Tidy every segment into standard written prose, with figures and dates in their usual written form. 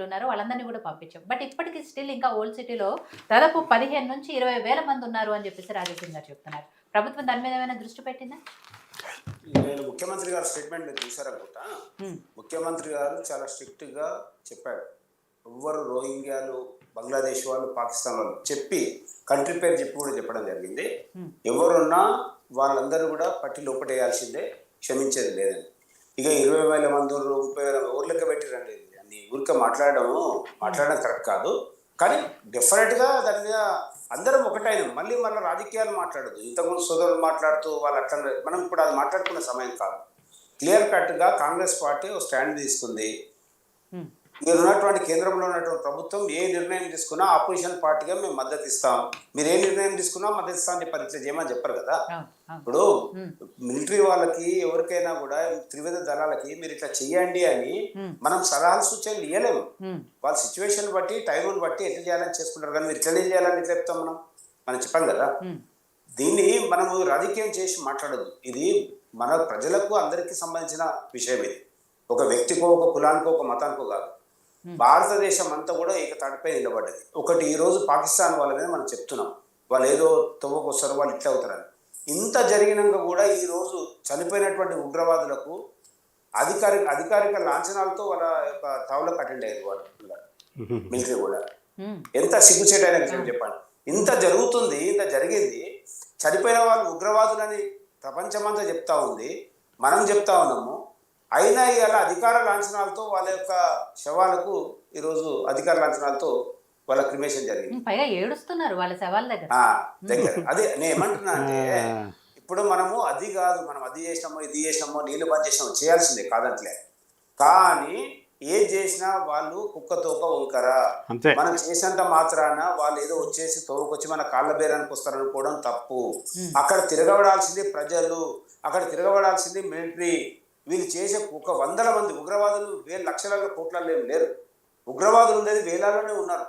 ఉన్నారు వాళ్ళందరినీ కూడా పంపించాం. బట్ ఇప్పటికి స్టిల్ ఇంకా ఓల్డ్ సిటీలో దాదాపు 15,000-20,000 మంది ఉన్నారు అని చెప్పేసి రాజేసింగ్ గారు చెప్తున్నారు. ప్రభుత్వం దాని మీద ఏమైనా దృష్టి పెట్టిందా? నేను ముఖ్యమంత్రి గారి స్టేట్మెంట్ మీరు చూసారనుకుంటా. హ్మ్. ముఖ్యమంత్రి గారు చాలా స్ట్రిక్ట్‌గా చెప్పాడు. ఎవ్వరు రోహింగ్యాలు, బంగ్లాదేశ్ వాళ్ళు, పాకిస్తాన్ వాళ్ళు చెప్పి కంట్రీ పేరు చెప్పి కూడా చెప్పడం జరిగింది. హ్మ్. ఎవరున్నా వాళ్ళందరూ కూడా పట్టి లోపటేయాల్సిందే, క్షమించేది లేదని. ఇక 20,000 మంది ఉర్రు, 30,000 ఎవరు లెక్క పెట్టిర్రండి అని ఊరికే మాట్లాడడం కరెక్ట్ కాదు. కానీ డెఫినెట్‌గా దాని మీద అందరం ఒకటైనాం. మళ్ళీ రాజకీయాలు మాట్లాడొద్దు. ఇంతకుముందు సోదరులు మాట్లాడుతూ వాళ్ళు అట్లా మనం ఇప్పుడు అది మాట్లాడుకునే సమయం కాదు. క్లియర్ కట్‌గా కాంగ్రెస్ పార్టీ ఓ స్టాండ్ తీసుకుంది. హ్మ్. మీరున్నటువంటి కేంద్రంలో ఉన్నటువంటి ప్రభుత్వం ఏ నిర్ణయం తీసుకున్నా అపోజిషన్ పార్టీగా మేము మద్దతు ఇస్తాం. మీరు ఏ నిర్ణయం తీసుకున్నా మద్దతు ఇస్తాం అని చెప్పారు. ఇట్లా చేయమని చెప్పరు కదా! అవును. అవును. ఇప్పుడు హ్మ్. మిలిటరీ వాళ్ళకి ఎవరికైనా కూడా త్రివిధ దళాలకి మీరు ఇట్లా చెయ్యండి అని హ్మ్. మనం సలహాలు సూచనలు ఇయ్యలేము. హ్మ్. వాళ్ళ సిచ్యువేషన్ బట్టి టైముని బట్టి ఎట్లా చేయాలని చేసుకుంటారు. కానీ మీరు ఇట్లనే చేయాలని ఎట్లా చెప్తాం మనం చెప్పాం కదా! హ్మ్. దీన్ని మనము రాజకీయం చేసి మాట్లాడొద్దు. ఇది మన ప్రజలకు అందరికీ సంబంధించిన విషయం ఇది. ఒక వ్యక్తికో, ఒక కులానికో, ఒక మతానికో కాదు. హ్మ్. భారతదేశం అంతా కూడా ఏకతాటిపై నిలబడ్డది. ఒకటి ఈరోజు పాకిస్తాన్ వాళ్ళ మీద మనం చెప్తున్నాం. వాళ్ళు ఏదో తవ్వకొస్తారు, వాళ్ళు ఇట్లా అవుతారని. ఇంత జరిగినాక కూడా ఈరోజు చనిపోయినటువంటి ఉగ్రవాదులకు అధికారిక లాంఛనాలతో వాళ్ళ యొక్క తావులకు అటెండ్ అయ్యారు వాళ్ళు మిలిటరీ కూడా. హ్మ్. ఎంత సిగ్గుచేటైన విషయం అవును. చెప్పండి. ఇంత జరుగుతుంది, ఇంత జరిగింది. చనిపోయిన వాళ్ళు ఉగ్రవాదులని ప్రపంచమంతా చెప్తా ఉంది. మనం చెప్తా ఉన్నాము. అయినా ఇవాళ అధికార లాంఛనాలతో వాళ్ళ యొక్క శవాలకు ఈరోజు అధికార లాంఛనాలతో వాళ్ళ క్రిమేషన్ జరిగింది. హ్మ్. పైగా ఏడుస్తున్నారు వాళ్ళ శవాల దగ్గర. ఆ! హ్మ్. దగ్గర. అదే నేనేమంటున్నా అంటే, ఆ! ఇప్పుడు మనము అది గాదు. మనం అది జేసినామో, ఇది జేసినామో, నీళ్లు బంద్ చేసినామో చేయాల్సిందే కాదనట్లే. కానీ ఏది జేసినా వాళ్ళు కుక్క తోక వంకర. అంతే. మనం చేసినంత మాత్రాన వాళ్ళేదో వచ్చేసి తోవకొచ్చి మన కాళ్ళ బేరానికి వస్తారనుకోవడం తప్పు. హ్మ్. అక్కడ తిరగబడాల్సింది ప్రజలు. అక్కడ తిరగబడాల్సింది మిలిటరీ. వీళ్ళు చేసే ఒక వందల మంది ఉగ్రవాదులు వేల లక్షలలో కోట్లలో ఏమి లేరు. ఉగ్రవాదులు ఉండేది వేలలోనే ఉన్నారు.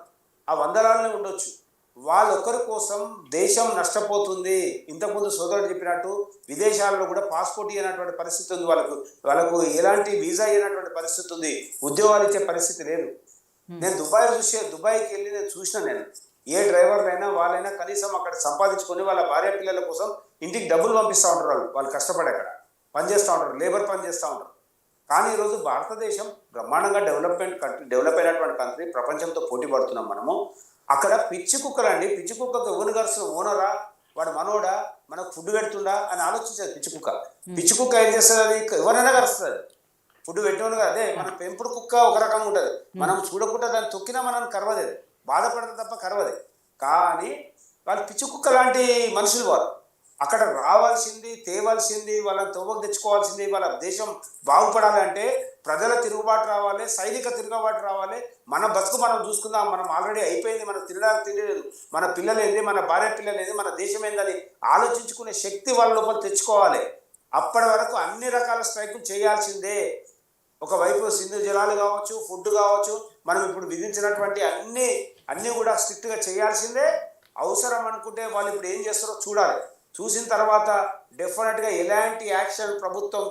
ఆ వందలాలోనే ఉండొచ్చు. వాళ్ళొక్కరి కోసం దేశం నష్టపోతుంది. ఇంతకుముందు సోదరుడు చెప్పినట్టు విదేశాలలో కూడా పాస్‌పోర్ట్ ఇయ్యనటువంటి పరిస్థితి ఉంది వాళ్ళకు. వాళ్ళకు ఎలాంటి వీసా ఇయ్యనటువంటి పరిస్థితి ఉంది. ఉద్యోగాలు ఇచ్చే పరిస్థితి లేదు. హ్మ్. నేను దుబాయ్‌కెళ్ళి నేను చూసినా నేను. ఏ డ్రైవర్‌లైనా వాళ్ళైనా కనీసం అక్కడ సంపాదించుకొని వాళ్ళ భార్య పిల్లల కోసం ఇంటికి డబ్బులు పంపిస్తా ఉంటారు వాళ్ళు. వాళ్ళు కష్టపడి అక్కడ. పని చేస్తా ఉంటారు. లేబర్ పని చేస్తా ఉంటారు. కానీ ఈరోజు భారతదేశం బ్రహ్మాండంగా డెవలప్ అయినటువంటి కంట్రీ. ప్రపంచంతో పోటీ పడుతున్నాం మనము. అక్కడ పిచ్చి కుక్కలండి. పిచ్చి కుక్కకు ఎవరిని కరుస్తుంది? ఓనరా? వాడు మనోడా? మనకు ఫుడ్ పెడుతుండా? అని ఆలోచించదు పిచ్చి కుక్క. హ్మ్. పిచ్చి కుక్క ఏం చేస్తదది? ఎవరినైనా కరుస్తదది. ఫుడ్ పెట్టినోడు అదే మన అవును. పెంపుడు కుక్క ఒక రకంగా ఉంటది. హ్మ్. మనం చూడకుండా దాన్ని తొక్కినా మనల్ని కరవదది. బాధపడదు తప్ప కరవది. కానీ వాళ్ళు పిచ్చి కుక్క లాంటి మనుషులు వాళ్ళు. అక్కడ రావాల్సింది, తేవాల్సింది, వాళ్ళని తోవకు తెచ్చుకోవాల్సింది, వాళ్ళ దేశం బాగుపడాలంటే ప్రజల తిరుగుబాటు రావాలి, సైనిక తిరుగుబాటు రావాలి. మన బతుకు మనం చూసుకుందాం. మనం ఆల్రెడీ అయిపోయింది. మనం తినడానికి తిండి లేదు. మన పిల్లలేంది, మన భార్య పిల్లలేంది, మన దేశం ఏందని ఆలోచించుకునే శక్తి వాళ్ళ లోపల తెచ్చుకోవాలి. అప్పటి వరకు అన్ని రకాల స్ట్రైకులు చేయాల్సిందే. ఒకవైపు సింధు జలాలు కావచ్చు, ఫుడ్ కావచ్చు, మనం ఇప్పుడు విధించినటువంటి అన్నీ కూడా స్ట్రిక్ట్‌గా చేయాల్సిందే. అవసరం అనుకుంటే వాళ్ళు ఇప్పుడు ఏం చేస్తారో చూడాలి. చూసిన తర్వాత డెఫినెట్‌గా ఎలాంటి యాక్షన్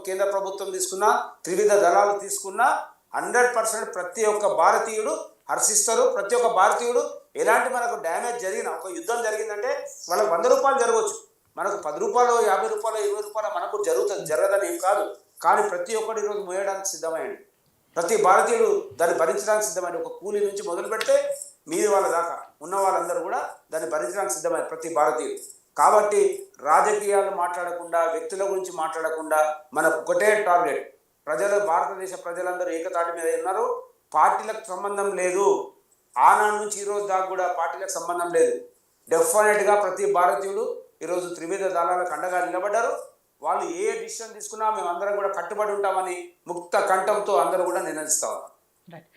కేంద్ర ప్రభుత్వం తీసుకున్నా, త్రివిధ దళాలు తీసుకున్నా 100% ప్రతి ఒక్క భారతీయుడు హర్షిస్తారు. ప్రతి ఒక్క భారతీయుడు ఎలాంటి మనకు డ్యామేజ్ జరిగినా, ఒక యుద్ధం జరిగిందంటే వాళ్ళకి ₹100 జరగవచ్చు. మనకు ₹10, ₹50, ₹20 మనకు జరుగుతుంది. జరగదని ఏం కాదు. కానీ ప్రతి ఒక్కడు ఈరోజు మోయడానికి సిద్ధమయ్యాడు. ప్రతి భారతీయుడు దాన్ని భరించడానికి సిద్ధమయ్యాడు. ఒక కూలీ నుంచి మొదలుపెడితే మీది వాళ్ళ దాకా ఉన్న వాళ్ళందరూ కూడా దాన్ని భరించడానికి సిద్ధమయ్యారు ప్రతి భారతీయుడు. కాబట్టి రాజకీయాలు మాట్లాడకుండా, వ్యక్తుల గురించి మాట్లాడకుండా మనకు ఒకటే టార్గెట్. భారతదేశ ప్రజలందరూ ఏకతాటి మీద ఉన్నారు. పార్టీలకు సంబంధం లేదు. ఆనాడు నుంచి ఈ రోజు దాకా కూడా పార్టీలకు సంబంధం లేదు. డెఫినెట్‌గా ప్రతి భారతీయుడు ఈరోజు త్రివిధ దళాలకు అండగా నిలబడ్డారు. వాళ్ళు ఏ డిసిషన్ తీసుకున్నా మేమందరం కూడా కట్టుబడి ఉంటామని ముక్త కంఠంతో అందరూ కూడా నినదిస్తా ఉన్నారు. రైట్.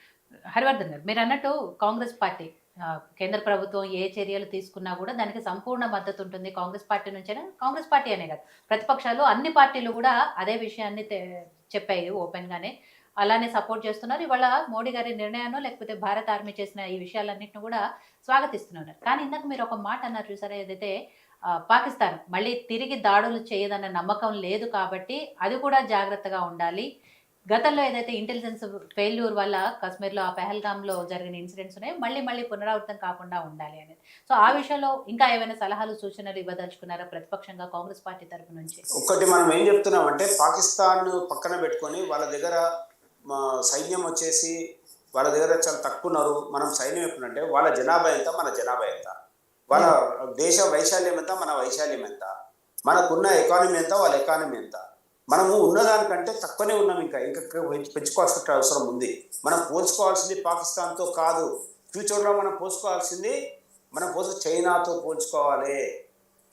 హరివర్ధన్ గారు మీరన్నట్టు కాంగ్రెస్ పార్టీ కేంద్ర ప్రభుత్వం ఏ చర్యలు తీసుకున్నా కూడా దానికి సంపూర్ణ మద్దతు ఉంటుంది. కాంగ్రెస్ పార్టీ నుంచైనా కాంగ్రెస్ పార్టీ అనే కాదు. ప్రతిపక్షాలు అన్ని పార్టీలు కూడా అదే విషయాన్ని చెప్పాయి ఓపెన్‌గానే. అలానే సపోర్ట్ చేస్తున్నారు. ఇవాళ మోడీ గారి నిర్ణయాన్నో లేకపోతే భారత ఆర్మీ చేసిన ఈ విషయాలన్నిటిని కూడా స్వాగతిస్తున్నారు. కానీ ఇందాక మీరు ఒక మాట అన్నారు చూసారా? ఏదైతే పాకిస్తాన్ మళ్ళీ తిరిగి దాడులు చేయదన్న నమ్మకం లేదు కాబట్టి అది కూడా జాగ్రత్తగా ఉండాలి. గతంలో ఏదైతే ఇంటెలిజెన్స్ ఫెయిల్యూర్ వల్ల కశ్మీర్లో ఆ పెహల్గామ్లో జరిగిన ఇన్సిడెంట్స్ ఉన్నాయి మళ్ళీ మళ్ళీ పునరావృతం కాకుండా ఉండాలి అనేది. సో ఆ విషయంలో ఇంకా ఏమైనా సలహాలు సూచనలు ఇవ్వదలుచుకున్నారా ప్రతిపక్షంగా కాంగ్రెస్ పార్టీ తరపు నుంచి? ఒకటి మనం ఏం చెప్తున్నామంటే పాకిస్తాన్ పక్కన పెట్టుకొని వాళ్ళ దగ్గర సైన్యం వచ్చేసి వాళ్ళ దగ్గర చాలా తక్కువ ఉన్నారు. మనం సైన్యం ఎప్పుడంటే వాళ్ళ జనాభా ఎంత, మన జనాభా ఎంత, వాళ్ళ దేశ వైశాల్యం ఎంత, మన వైశాల్యం ఎంత, మనకున్న ఎకానమీ ఎంత, వాళ్ళ ఎకానమీ ఎంత, మనము ఉన్నదానికంటే తక్కువనే ఉన్నాం. ఇంకా ఇంకా పెంచుకోవాల్సిన అవసరం ఉంది. మనం పోల్చుకోవాల్సింది పాకిస్తాన్తో కాదు. ఫ్యూచర్లో మనం పోల్చుకోవాల్సింది చైనాతో పోల్చుకోవాలి.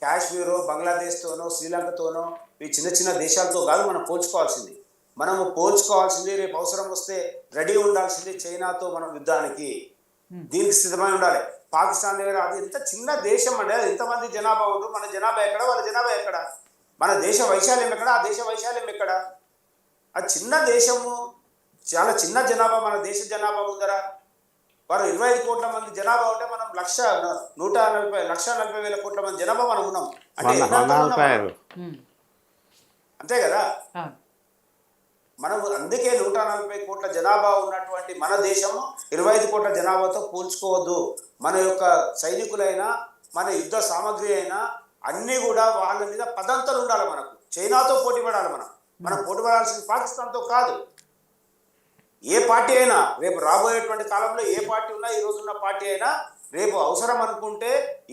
కాశ్మీరు బంగ్లాదేశ్తోనో శ్రీలంకతోనో ఈ చిన్న చిన్న దేశాలతో కాదు మనం పోల్చుకోవాల్సింది. మనము పోల్చుకోవాల్సింది రేపు అవసరం వస్తే రెడీ ఉండాల్సింది చైనాతో మనం యుద్ధానికి. దీనికి సిద్ధమై ఉండాలి. పాకిస్తాన్ దగ్గర అది ఎంత చిన్న దేశం అంటే అది ఎంతమంది జనాభా ఉండరు, మన జనాభా ఎక్కడ, వాళ్ళ జనాభా ఎక్కడ, మన దేశ వైశాల్యం ఎక్కడ, ఆ దేశ వైశాల్యం ఎక్కడ. అది చిన్న దేశము, చాలా చిన్న జనాభా మన దేశ జనాభా ముందర. వారు 25 కోట్ల మంది జనాభా ఉంటే మనం 1,40,000 కోట్ల మంది జనాభా మనం ఉన్నాం అంటే అంతే కదా. మనం అందుకే 140 కోట్ల జనాభా ఉన్నటువంటి మన దేశము 25 కోట్ల జనాభాతో పోల్చుకోవద్దు. మన యొక్క సైనికులైనా మన యుద్ధ సామాగ్రి అయినా అన్నీ కూడా వాళ్ళ మీద పదంతలు ఉండాలి. మనకు చైనాతో పోటీ పడాలి. మనం పోటీ పడాల్సింది పాకిస్తాన్తో కాదు. ఏ పార్టీ అయినా రేపు రాబోయేటువంటి కాలంలో ఏ పార్టీ ఉన్నా, ఈ రోజున్న పార్టీ అయినా రేపు అవసరం అనుకుంటే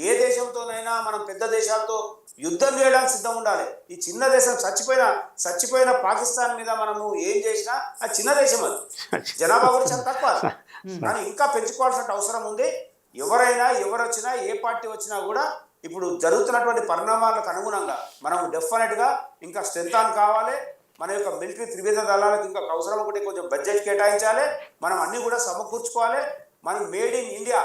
ఏ దేశంతోనైనా మనం పెద్ద దేశాలతో యుద్ధం చేయడానికి సిద్ధం ఉండాలి. ఈ చిన్న దేశం చచ్చిపోయిన పాకిస్తాన్ మీద మనము ఏం చేసినా ఆ చిన్న దేశం, అది జనాభా కూడా చాలా తక్కువ, కానీ ఇంకా పెంచుకోవాల్సిన అవసరం ఉంది. ఎవరు వచ్చినా ఏ పార్టీ వచ్చినా కూడా ఇప్పుడు జరుగుతున్నటువంటి పరిణామాలకు అనుగుణంగా మనం డెఫినెట్గా ఇంకా స్ట్రెంత్ కావాలి. మన యొక్క మిలిటరీ త్రివిధ దళాలకు ఇంకా అవసరం ఒకటి కొంచెం బడ్జెట్ కేటాయించాలి. మనం అన్నీ కూడా సమకూర్చుకోవాలి. మనం మేక్ ఇన్ ఇండియా,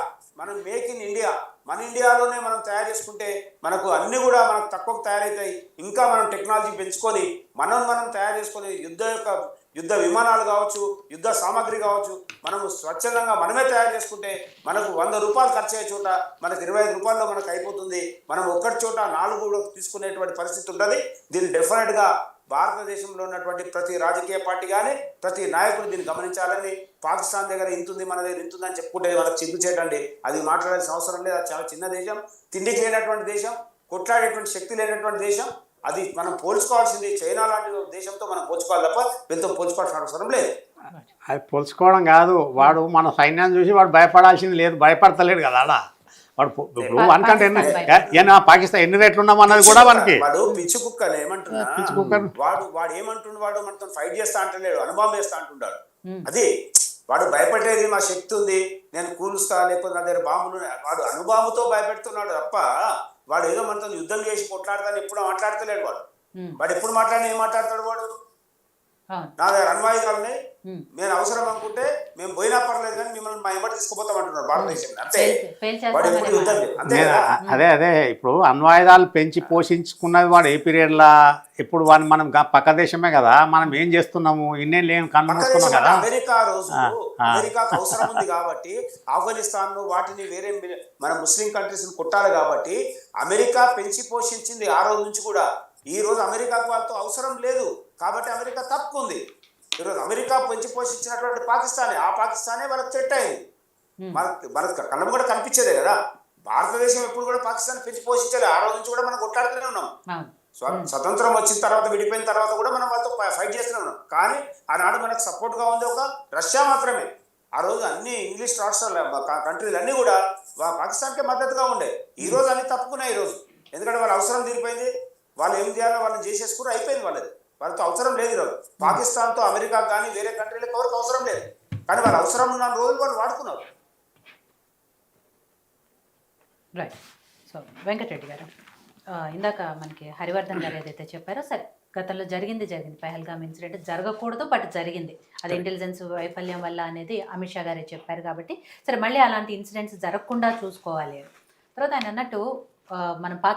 మన ఇండియాలోనే మనం తయారు చేసుకుంటే మనకు అన్నీ కూడా మనకు తక్కువ తయారవుతాయి. ఇంకా మనం టెక్నాలజీ పెంచుకొని మనం తయారు చేసుకొని యుద్ధ విమానాలు కావచ్చు, యుద్ధ సామాగ్రి కావచ్చు, మనము స్వచ్ఛందంగా మనమే తయారు చేసుకుంటే మనకు 100 రూపాయలు ఖర్చు అయ్యే చోట మనకు 25 రూపాయల్లో మనకు అయిపోతుంది. మనం ఒక్కటి చోట 4 కూడా తీసుకునేటువంటి పరిస్థితి ఉంటుంది. దీన్ని డెఫినెట్గా భారతదేశంలో ఉన్నటువంటి ప్రతి రాజకీయ పార్టీ కానీ ప్రతి నాయకుడు దీన్ని గమనించాలని. పాకిస్తాన్ దగ్గర ఇంతుంది, మన దగ్గర ఇంతుందని చెప్పుకుంటే వాళ్ళకి చిగ్గు చేయటండి. అది మాట్లాడాల్సిన అవసరం లేదు. అది చాలా చిన్న దేశం, తిండికి లేనటువంటి దేశం, కొట్లాడేటువంటి శక్తి లేనటువంటి దేశం. అది మనం పోల్చుకోవాల్సింది చైనా లాంటి దేశంతో మనం పోల్చుకోవాలి తప్ప వీళ్ళతో పోల్చుకోవాల్సిన అవసరం లేదు. అది పోల్చుకోవడం కాదు. వాడు మన సైన్యాన్ని చూసి వాడు భయపడాల్సింది లేదు, భయపడతలేడు కదా ఆడ. వాడు అనుకంటే పాకిస్తాన్ ఎన్ని రేట్లు ఉన్నామన్నది కూడా మనకి. వాడు పిచ్చి కుక్కలు ఏమంటున్నా, వాడు ఏమంటుండు, వాడు మనతో ఫైట్ చేస్తా అంటలేడు, అనుభవం చేస్తా అంటున్నాడు. అది వాడు భయపడేది మా శక్తి ఉంది, నేను కూలుస్తా, లేకపోతే నా దగ్గర బాంబులు. వాడు అనుభవంతో భయపెడుతున్నాడు తప్ప వాడు ఏదో మనతో యుద్ధం చేసి కొట్లాడతాను ఎప్పుడు మాట్లాడతలేడు. వాడు ఎప్పుడు మాట్లాడినా ఏం మాట్లాడతాడు వాడు? నా దగ్గర అణ్వాయుధాలు ఉన్నాయి, నేను అవసరం అనుకుంటే మేము పోయినా పర్లేదు కానీ మిమ్మల్ని మా ఎంబడి తీసుకుపోతాం అంటున్నారు భారతదేశంలో. అంతే, వాడు ఎప్పుడు యుద్ధం అంతే. అదే ఇప్పుడు అణ్వాయుధాలు పెంచి పోషించుకున్నది వాడు ఏ పీరియడ్లా? ఇప్పుడు వాడిని మనం పక్క దేశమే కదా, మనం ఏం చేస్తున్నాము? ఇన్నేం లేని కనుమూసుకున్నాం కదా. అమెరికాకు అవసరం ఉంది కాబట్టి ఆఫ్ఘనిస్తాన్ వాటిని వేరే మన ముస్లిం కంట్రీస్ కొట్టాలి కాబట్టి అమెరికా పెంచి పోషించింది ఆ రోజు నుంచి కూడా. ఈ రోజు అమెరికాకు వాళ్ళతో అవసరం లేదు కాబట్టి అమెరికా తప్పుకుంది. ఈరోజు అమెరికా పెంచి పోషించినటువంటి పాకిస్తానే వాళ్ళకి సెట్ అయింది. మనకు కళ్ళం కూడా కనిపించేదే కదా. భారతదేశం ఎప్పుడు కూడా పాకిస్తాన్ పెంచి పోషించలేదు. ఆ రోజు నుంచి కూడా మనం కొట్లాడుతూనే ఉన్నాం. స్వతంత్రం వచ్చిన తర్వాత, విడిపోయిన తర్వాత కూడా మనం వాళ్ళతో ఫైట్ చేస్తూనే ఉన్నాం. కానీ ఆనాడు మనకు సపోర్ట్గా ఉంది ఒక రష్యా మాత్రమే. ఆ రోజు అన్ని ఇంగ్లీష్ రాష్ట్రాలు కంట్రీలు అన్నీ కూడా పాకిస్తాన్కే మద్దతుగా ఉండే. ఈ రోజు అన్ని తప్పుకున్నాయి. ఈరోజు ఎందుకంటే వాళ్ళ అవసరం తీరిపోయింది. వాళ్ళు ఏం చేయాలో వాళ్ళని చేసేసుకుని అయిపోయింది. వాళ్ళతో అవసరం లేదు. ఈరోజు పాకిస్తాన్తో అమెరికా కానీ వేరే కంట్రీలకు ఎవరికి అవసరం లేదు. కానీ వాళ్ళ అవసరం ఉన్న రోజులు వాళ్ళు వాడుకున్నారు. రైట్. సో వెంకటరెడ్డి గారు, ఇందాక మనకి హరివర్ధన్ గారు ఏదైతే చెప్పారో, సరే గతంలో జరిగింది పెహల్గామ్ ఇన్సిడెంట్ జరగకూడదు, బట్ జరిగింది. అది ఇంటెలిజెన్స్ వైఫల్యం వల్ల అనేది అమిత్ షా గారే చెప్పారు కాబట్టి సరే మళ్ళీ అలాంటి ఇన్సిడెంట్స్ జరగకుండా చూసుకోవాలి. తర్వాత ఆయన అన్నట్టు మనం పాకిస్తాన్